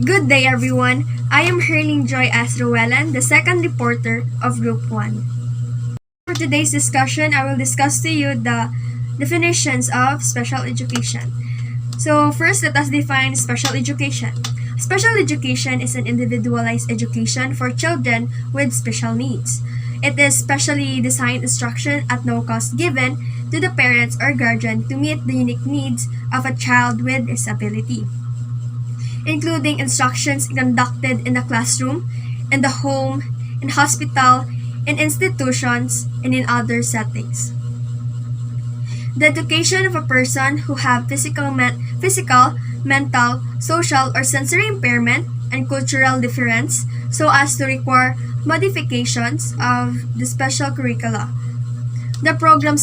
Good day, everyone. I am Herling Joy Asruelan, the second reporter of Group 1. For today's discussion, I will discuss to you the definitions of special education. So, first, let us define special education. Special education is an individualized education for children with special needs. It is specially designed instruction at no cost given to the parents or guardian to meet the unique needs of a child with disability, including instructions conducted in the classroom, in the home, in hospital, in institutions, and in other settings. The education of a person who have physical, mental, social, or sensory impairment and cultural difference so as to require modifications of the special curricula. The program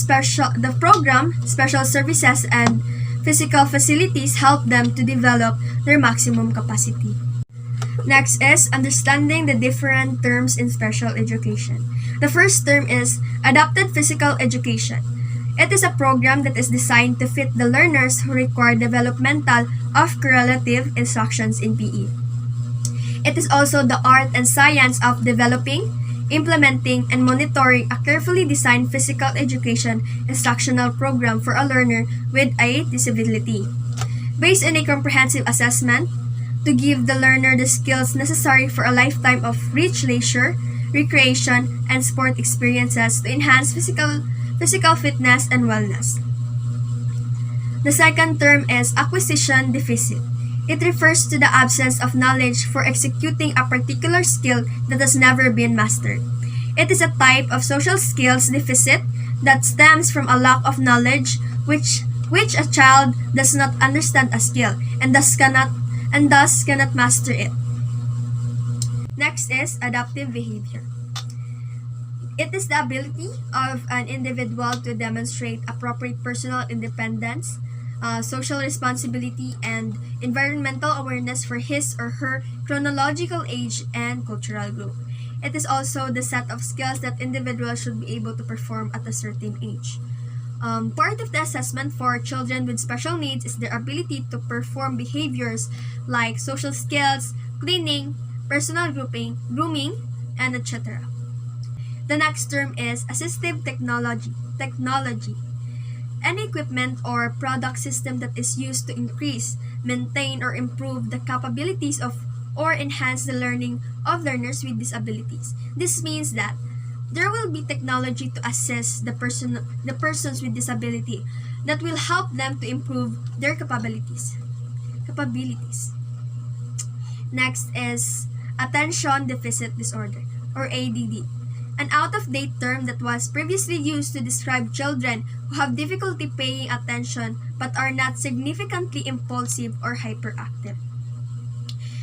special services and physical facilities help them to develop their maximum capacity. Next is understanding the different terms in special education. The first term is adapted physical education. It is a program that is designed to fit the learners who require developmental of correlative instructions in PE. It is also the art and science of developing, implementing, and monitoring a carefully designed physical education instructional program for a learner with a disability, based on a comprehensive assessment to give the learner the skills necessary for a lifetime of rich leisure, recreation, and sport experiences to enhance physical fitness and wellness. The second term is acquisition deficit. It refers to the absence of knowledge for executing a particular skill that has never been mastered. It is a type of social skills deficit that stems from a lack of knowledge which a child does not understand a skill and thus cannot master it. Next is adaptive behavior. It is the ability of an individual to demonstrate appropriate personal independence, social responsibility, and environmental awareness for his or her chronological age and cultural group. It is also the set of skills that individuals should be able to perform at a certain age. Part of the assessment for children with special needs is their ability to perform behaviors like social skills, cleaning, personal grooming, and etc. The next term is assistive technology. Any equipment or product system that is used to increase, maintain, or improve the capabilities of or enhance the learning of learners with disabilities. This means that there will be technology to assess the persons with disability that will help them to improve their capabilities. Next is attention deficit disorder, or ADD, an out-of-date term that was previously used to describe children who have difficulty paying attention but are not significantly impulsive or hyperactive.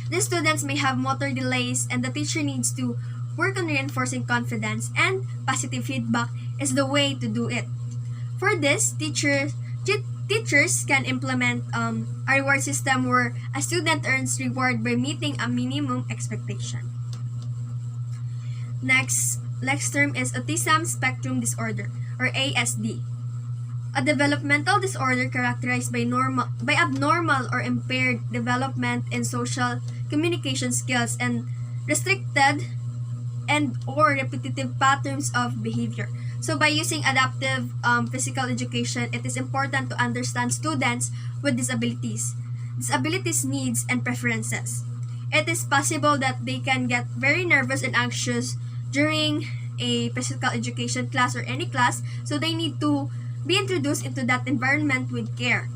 These students may have motor delays, and the teacher needs to work on reinforcing confidence, and positive feedback is the way to do it. For this, teachers can implement a reward system where a student earns reward by meeting a minimum expectation. Next term is autism spectrum disorder, or ASD, a developmental disorder characterized by abnormal or impaired development in social communication skills and restricted and or repetitive patterns of behavior. So by using adaptive physical education, it is important to understand students with disabilities needs, and preferences. It is possible that they can get very nervous and anxious during a physical education class or any class, so they need to be introduced into that environment with care.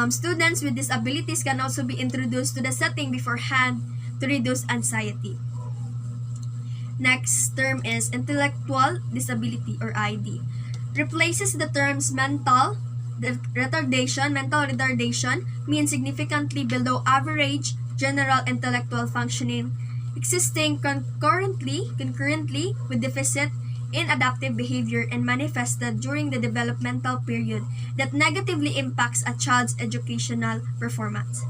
Students with disabilities can also be introduced to the setting beforehand to reduce anxiety. Next term is intellectual disability, or ID. Replaces the terms mental retardation. Mental retardation means significantly below average general intellectual functioning, existing concurrently with deficit in adaptive behavior and manifested during the developmental period that negatively impacts a child's educational performance.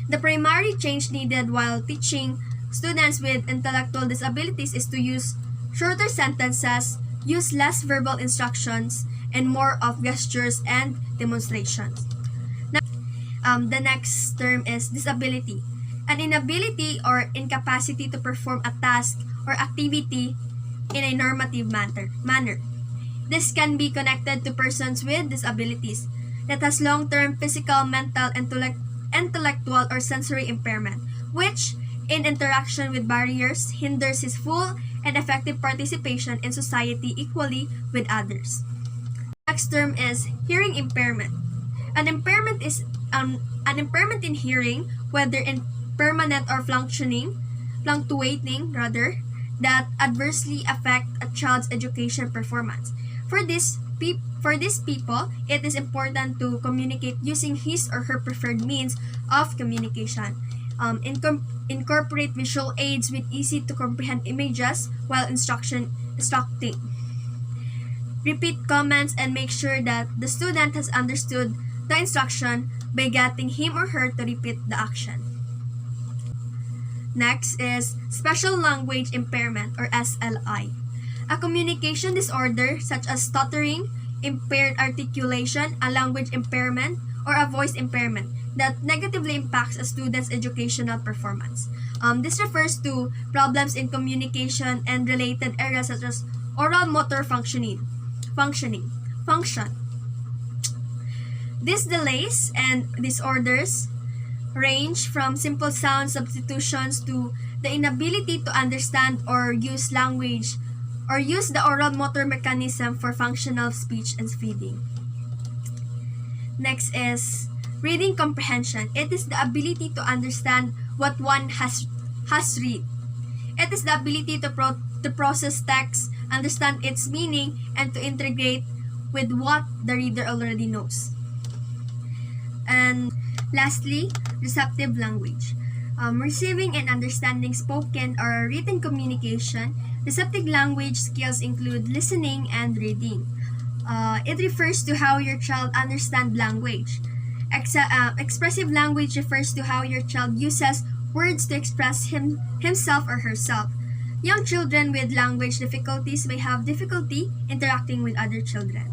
The primary change needed while teaching students with intellectual disabilities is to use shorter sentences, use less verbal instructions, and more of gestures and demonstrations. The next term is disability. an inability or incapacity to perform a task or activity in a normative manner. This can be connected to persons with disabilities that has long-term physical, mental, intellectual, or sensory impairment, which, in interaction with barriers, hinders his full and effective participation in society equally with others. Next term is hearing impairment. An impairment is an impairment in hearing, whether in permanent or fluctuating rather, that adversely affect a child's education performance. For these people, it is important to communicate using his or her preferred means of communication. Incorporate visual aids with easy to comprehend images while instructing. Repeat comments and make sure that the student has understood the instruction by getting him or her to repeat the action. Next is special language impairment or SLI. A communication disorder such as stuttering, impaired articulation, a language impairment, or a voice impairment that negatively impacts a student's educational performance. This refers to problems in communication and related areas such as oral motor function. These delays and disorders range from simple sound substitutions to the inability to understand or use language or use the oral motor mechanism for functional speech and feeding. Next is reading comprehension. It is the ability to understand what one has read. It is the ability to process text, understand its meaning, and to integrate with what the reader already knows. And lastly, receptive language. Receiving and understanding spoken or written communication. Receptive language skills include listening and reading. It refers to how your child understands language. Expressive language refers to how your child uses words to express himself or herself. Young children with language difficulties may have difficulty interacting with other children.